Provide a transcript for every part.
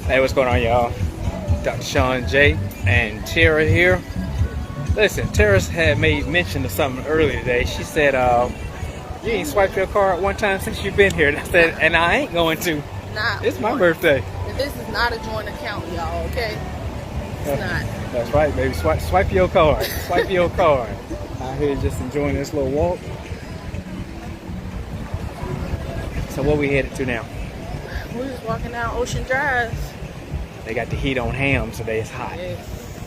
Hey, what's going on, y'all? Dr. Sean J. and Tara here. Listen, Tara had made mention of something earlier today. She said, you ain't swiped your card one time since you've been here. And I said, and I ain't going to. It's my birthday. This is not a joint account, y'all, okay? It's not. That's right, baby. Swipe your card. Swipe your card. Out here just enjoying this little walk. So what we headed to now? We're just walking down Ocean Drive. They got the heat on ham today. It's hot. Yes.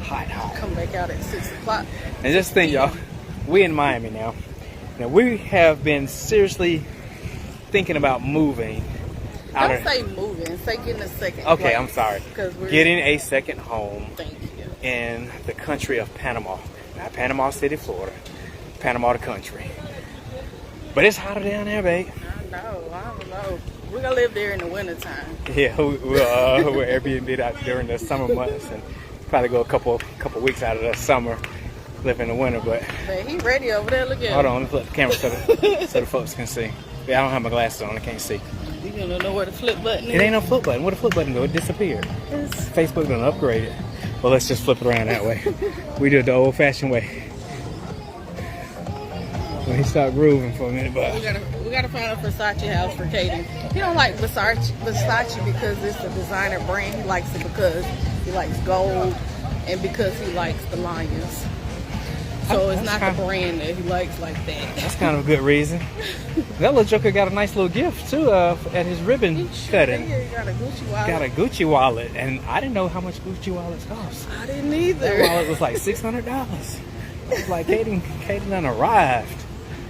Hot. Come back out at 6 o'clock. And just think, y'all, we in Miami now. Now, we have been seriously thinking about moving. Don't say moving. Say getting a second Okay, place. I'm sorry. We're getting a second home. Thank you. In the country of Panama. Not Panama City, Florida. Panama, the country. But it's hotter down there, babe. I don't know. We're going to live there in the wintertime. Yeah, we're Airbnb out during the summer months and probably go a couple weeks out of the summer, live in the winter. But he ready over there. Look at him. Hold on, let me flip the camera so the folks can see. Yeah, I don't have my glasses on, I can't see. You don't know where the flip button is? It ain't no flip button. Where the flip button go? It disappeared. Facebook done upgraded. Well, let's just flip it around that way. We do it the old-fashioned way. When he stopped grooving for a minute, but we gotta find a Versace house for Kaden. He don't like Versace because it's a designer brand. He likes it because he likes gold and because he likes the lions. So it's not the brand that he likes like that. That's kind of a good reason. That little joker got a nice little gift too at his ribbon cutting. He got a Gucci wallet. Got a Gucci wallet, and I didn't know how much Gucci wallets cost. I didn't either. That wallet was like $600. I was like, Kaden done arrived.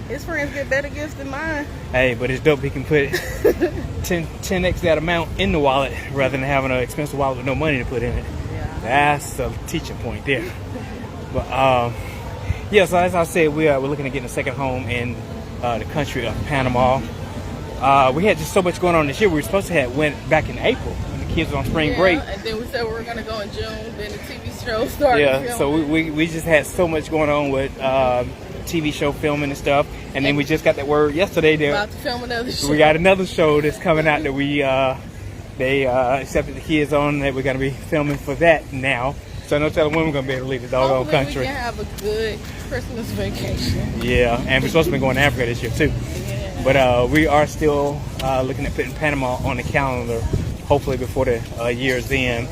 His friends get better gifts than mine. Hey, but it's dope he can put 10x that amount in the wallet rather than having an expensive wallet with no money to put in it. Yeah. That's the teaching point there. But yeah, so as I said, we're looking at getting a second home in the country of Panama. We had just so much going on this year. We were supposed to have went back in April when the kids were on spring break. And then we said we were going to go in June. Then the TV show started. Yeah, so we just had so much going on with TV show filming and stuff. And then we just got that word yesterday that about to film another show. We got another show that's coming out that they accepted the kids on, that we're going to be filming for that now. So no telling when we're going to be able to leave the doggone country. We can have a good Christmas vacation. Yeah, and we're supposed to be going to Africa this year too. Yeah. But we are still looking at putting Panama on the calendar, hopefully before the year's end,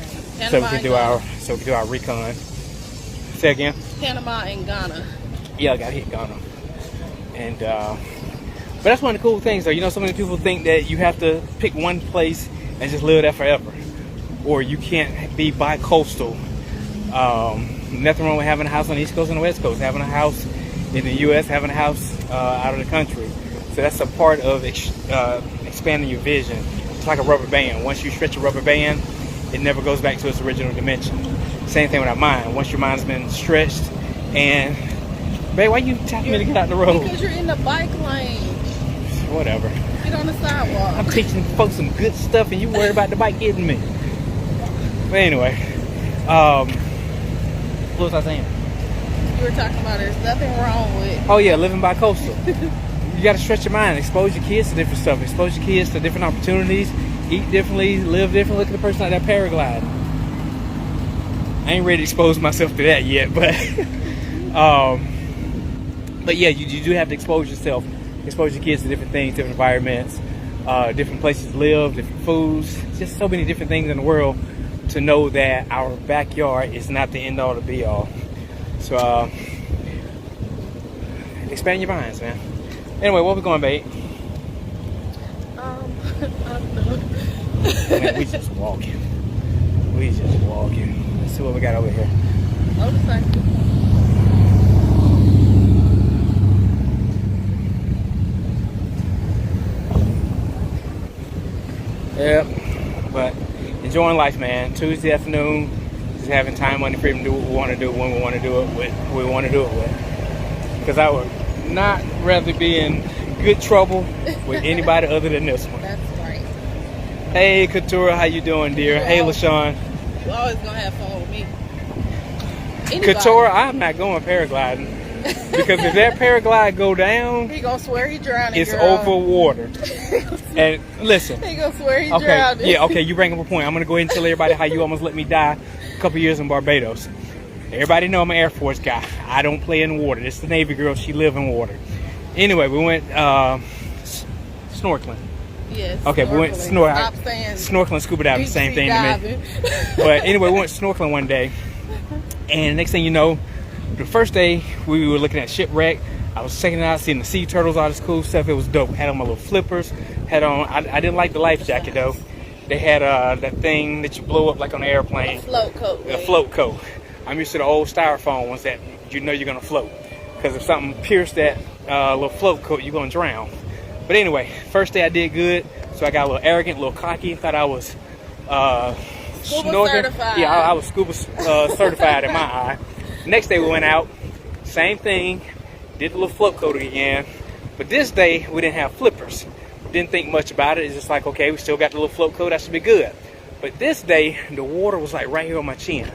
so we can do our recon. Say again? Panama and Ghana. Yeah, I got to hit Ghana. And but that's one of the cool things, though. You know, so many people think that you have to pick one place and just live there forever, or you can't be bi-coastal. Nothing wrong with having a house on the East Coast and the West Coast, having a house in the U.S., having a house out of the country. So that's a part of expanding your vision. It's like a rubber band. Once you stretch a rubber band, it never goes back to its original dimension. Same thing with our mind. Once your mind's been stretched, and babe, why you tapping me to get out the road? Because you're in the bike lane. Whatever. Get on the sidewalk. I'm teaching folks some good stuff, and you worry about the bike hitting me. But anyway, what was I saying? You were talking about there's nothing wrong with. Oh yeah, living bi-coastal. You got to stretch your mind, expose your kids to different stuff, expose your kids to different opportunities, eat differently, live differently. Look at the person out there paragliding. I ain't ready to expose myself to that yet, but yeah, you do have to expose yourself, expose your kids to different things, different environments, different places to live, different foods, just so many different things in the world, to know that our backyard is not the end all to be all. So expand your minds, man. Anyway, where we going, babe? I don't know. Man, we just walking. Let's see what we got over here. Motorcycle. Yep, but enjoying life, man. Tuesday afternoon, just having time, money, freedom to do what we want to do when we want to do it with who we want to do it with. Because I would not rather be in good trouble with anybody other than this one. That's right. Hey, Katura, how you doing, dear? Hey, LaShawn. You're always gonna have fun with me. Anybody. Katura, I'm not going paragliding. Because if that paraglide go down, He gonna swear he drowning. it's girl. over water. And listen, He gonna swear he okay, drowning. yeah, okay, you bring up a point. I'm gonna go ahead and tell everybody how you almost let me die a couple years in Barbados. Everybody know I'm an Air Force guy. I don't play in water. This is the Navy girl. She live in water. Anyway, we went snorkeling. Yes. Okay, we went Stop saying snorkeling, scuba diving, deep same sea thing to me. diving. But anyway, we went snorkeling one day, and next thing you know, the first day we were looking at shipwreck. I was checking it out, seeing the sea turtles, all this cool stuff. It was dope. Had on my little flippers. Had on. I didn't like the life jacket though. They had that thing that you blow up like on an airplane. Float coat. A float coat. I'm used to the old styrofoam ones that you know you're gonna float. Because if something pierced that little float coat, you're gonna drown. But anyway, first day I did good, so I got a little arrogant, a little cocky, thought I was snorkeling. certified. Yeah, I was scuba certified in my eye. Next day we went out, same thing, did the little float coat again. But this day we didn't have flippers. Didn't think much about it. It's just like, okay, we still got the little float coat, that should be good. But this day, the water was like right here on my chin.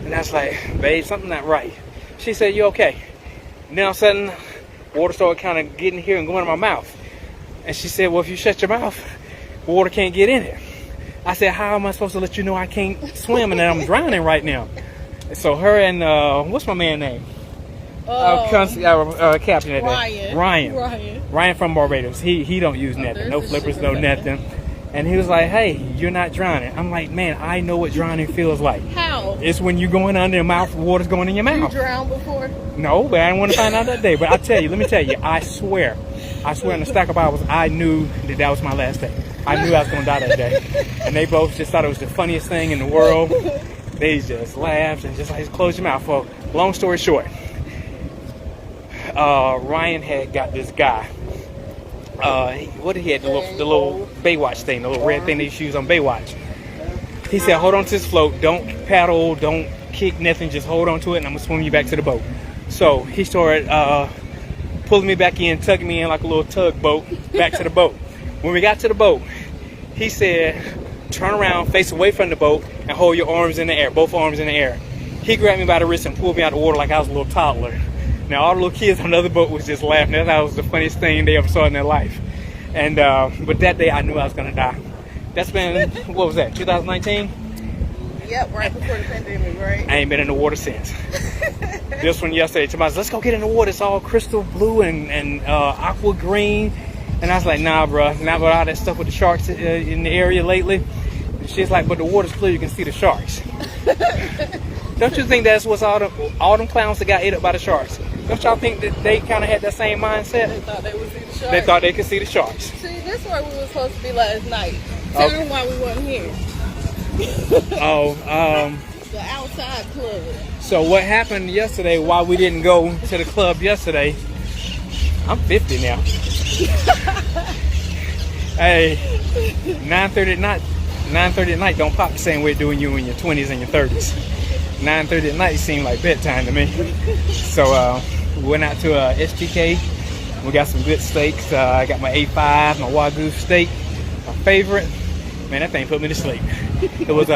And I was like, babe, something not right. She said, you okay? And then all of a sudden, water started kind of getting here and going in my mouth. And she said, well, if you shut your mouth, water can't get in it. I said, how am I supposed to let you know I can't swim and that I'm drowning right now? And so her and, what's my man's name? Captain at that. Ryan from Barbados. He don't use nothing. No flippers, no nothing. And he was like, hey, you're not drowning. I'm like, man, I know what drowning feels like. How? It's when you're going under your mouth, water's going in your mouth. You drowned before? No, but I didn't want to find out that day. But I tell you, let me tell you, I swear in the stack of Bibles, I knew that was my last day. I knew I was going to die that day. And they both just thought it was the funniest thing in the world. They just laughed and just like, close your mouth. Well, long story short, Ryan had got this guy. What did he have? The little Baywatch thing, the little red thing they used to use on Baywatch. He said, hold on to this float. Don't paddle. Don't kick nothing. Just hold on to it, and I'm going to swim you back to the boat. So he started pulling me back in, tugging me in like a little tugboat back to the boat. When we got to the boat, he said, turn around, face away from the boat, and hold your arms in the air, both arms in the air. He grabbed me by the wrist and pulled me out of the water like I was a little toddler. Now, all the little kids on the other boat was just laughing. That was the funniest thing they ever saw in their life. And but that day, I knew I was going to die. That's been, what was that, 2019? Yep, right before the pandemic, right? I ain't been in the water since. This one yesterday, somebody said, let's go get in the water. It's all crystal blue and aqua green. And I was like, nah, bro, not with all that stuff with the sharks in the area lately. And she's like, but the water's clear, you can see the sharks. Don't you think that's what's all them clowns that got ate up by the sharks? Don't y'all think that they kind of had that same mindset? They thought they would see the sharks. They thought they could see the sharks. See, this is where we were supposed to be last night. Tell them why we wasn't here. The outside club. So what happened yesterday, why we didn't go to the club yesterday, I'm 50 now. Hey, 9:30 at night don't pop the same way it do when you in your 20s and your 30s. 9:30 at night seemed like bedtime to me. So we went out to STK. We got some good steaks. I got my A5, my Wagyu steak, my favorite. Man, that thing put me to sleep. It was,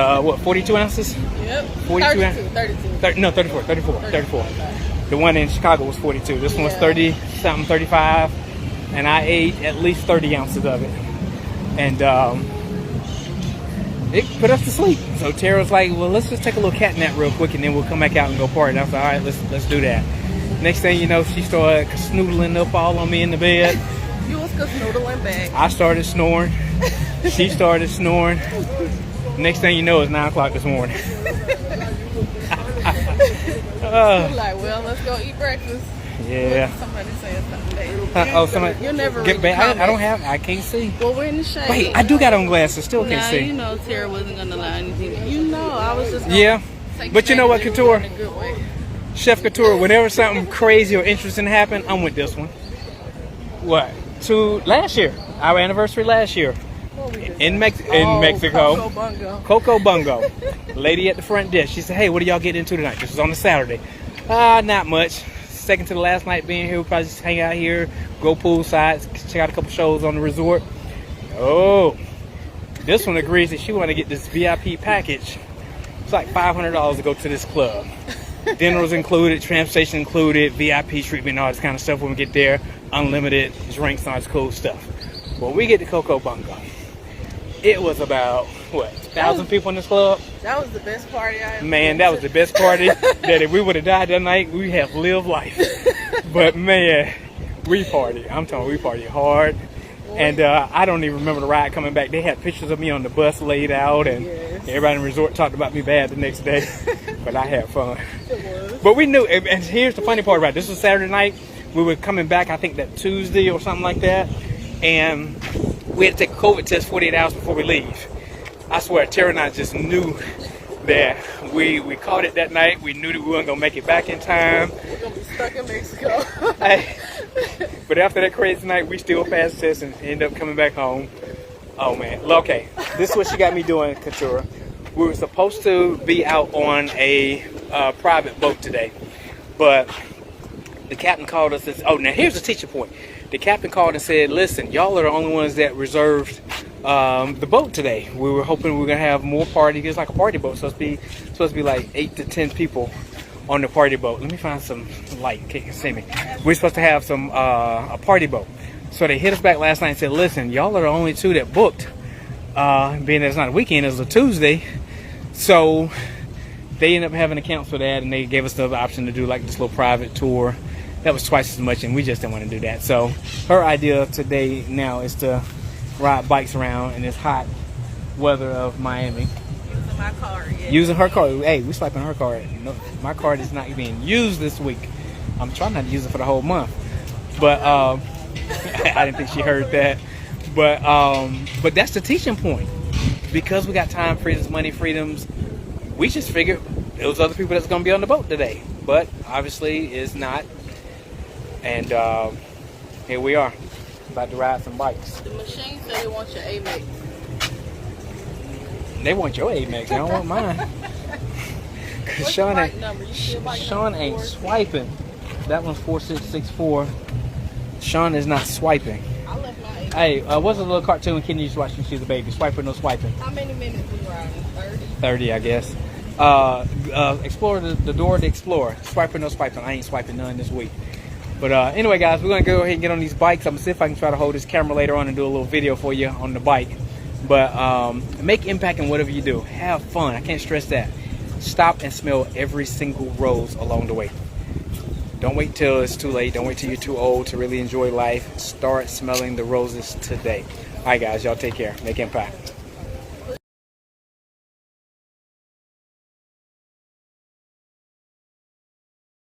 42 ounces? Yep. 42 ounces? 34. 34. The one in Chicago was 42. This one was 30-something, 35. And I ate at least 30 ounces of it. And it put us to sleep. So Tara's like, well, let's just take a little cat nap real quick and then we'll come back out and go party. And I was like, all right, let's do that. Next thing you know, she started snoodling up all on me in the bed. You was snoodling back. I started snoring. She started snoring. Next thing you know, it's 9 o'clock this morning. Like, well, let's go eat breakfast. Yeah. Somebody said something. Somebody. You'll never get read back. the I don't have. I can't see. Well, we're in the shade. Wait, I do got on glasses. Still can't see. You know, Tara wasn't gonna allow anything. You know, I was just. Yeah, but you know what, Couture? In a good way. Chef Couture. Whenever something crazy or interesting happen, I'm with this one. What? Last year, our anniversary last year. In Mexico, Coco Bungo. Lady at the front desk. She said, "Hey, what are y'all getting into tonight?" This was on a Saturday. Not much. Second to the last night being here. We'll probably just hang out here, go poolside, check out a couple shows on the resort. Oh, this one agrees that she want to get this VIP package. It's like $500 to go to this club. Dinner was included, transportation included, VIP treatment, all this kind of stuff when we get there. Unlimited drinks, all this cool stuff. When we get to Coco Bongo, it was about, what, 1,000 people in this club? That was the best party I ever Man, been that to. was the best party. That if we would have died that night, we have lived life. But man, we party. I'm talking, we party hard. And I don't even remember the ride coming back. They had pictures of me on the bus laid out, and Yes. everybody in the resort talked about me bad the next day. But I had fun. It was. But we knew, and here's the funny part about it. This was Saturday night. We were coming back, I think that Tuesday or something like that. And we had to take a COVID test 48 hours before we leave. I swear, Tara and I just knew that we caught it that night. We knew that we weren't going to make it back in time. We're going to be stuck in Mexico. Hey, but after that crazy night, we still passed the test and ended up coming back home. Oh, man. Okay, this is what she got me doing, Katura. We were supposed to be out on a private boat today, but the captain called us and said, oh, now here's the teacher point. The captain called and said, listen, y'all are the only ones that reserved the boat today. We were hoping we were going to have more party. It's like a party boat, so it's supposed to be like 8 to 10 people on the party boat. Let me find some light. Okay, you can see me. We're supposed to have some a party boat. So they hit us back last night and said, listen, y'all are the only two that booked. Being that it's not a weekend, it's a Tuesday. So they ended up having to cancel that, and they gave us the other option to do like this little private tour. That was twice as much, and we just didn't want to do that. So her idea today now is to ride bikes around in this hot weather of Miami. Using my card, yeah. Using her card. Hey, we swiping her card. No, my card is not being used this week. I'm trying not to use it for the whole month. But I didn't think she heard that. But that's the teaching point. Because we got time freedoms, money freedoms, we just figured it was other people that's going to be on the boat today. But obviously it's not. And here we are, about to ride some bikes. The machine said they want your Amex. They want your Amex, they don't want mine. Cause What's Sean your ain't, bike number? You see your bike Sean number ain't before? swiping. That one's 4664. Sean is not swiping. I left my Amex. Hey, what's a little cartoon Kenny used to watch when she was a baby? Swipe or no swiping? How many minutes we riding? 30? 30, I guess. Explore the door to explore. Swipe or no swiping? I ain't swiping none this week. But anyway, guys, we're going to go ahead and get on these bikes. I'm going to see if I can try to hold this camera later on and do a little video for you on the bike. But make impact in whatever you do. Have fun. I can't stress that. Stop and smell every single rose along the way. Don't wait till it's too late. Don't wait till you're too old to really enjoy life. Start smelling the roses today. All right, guys, y'all take care. Make impact.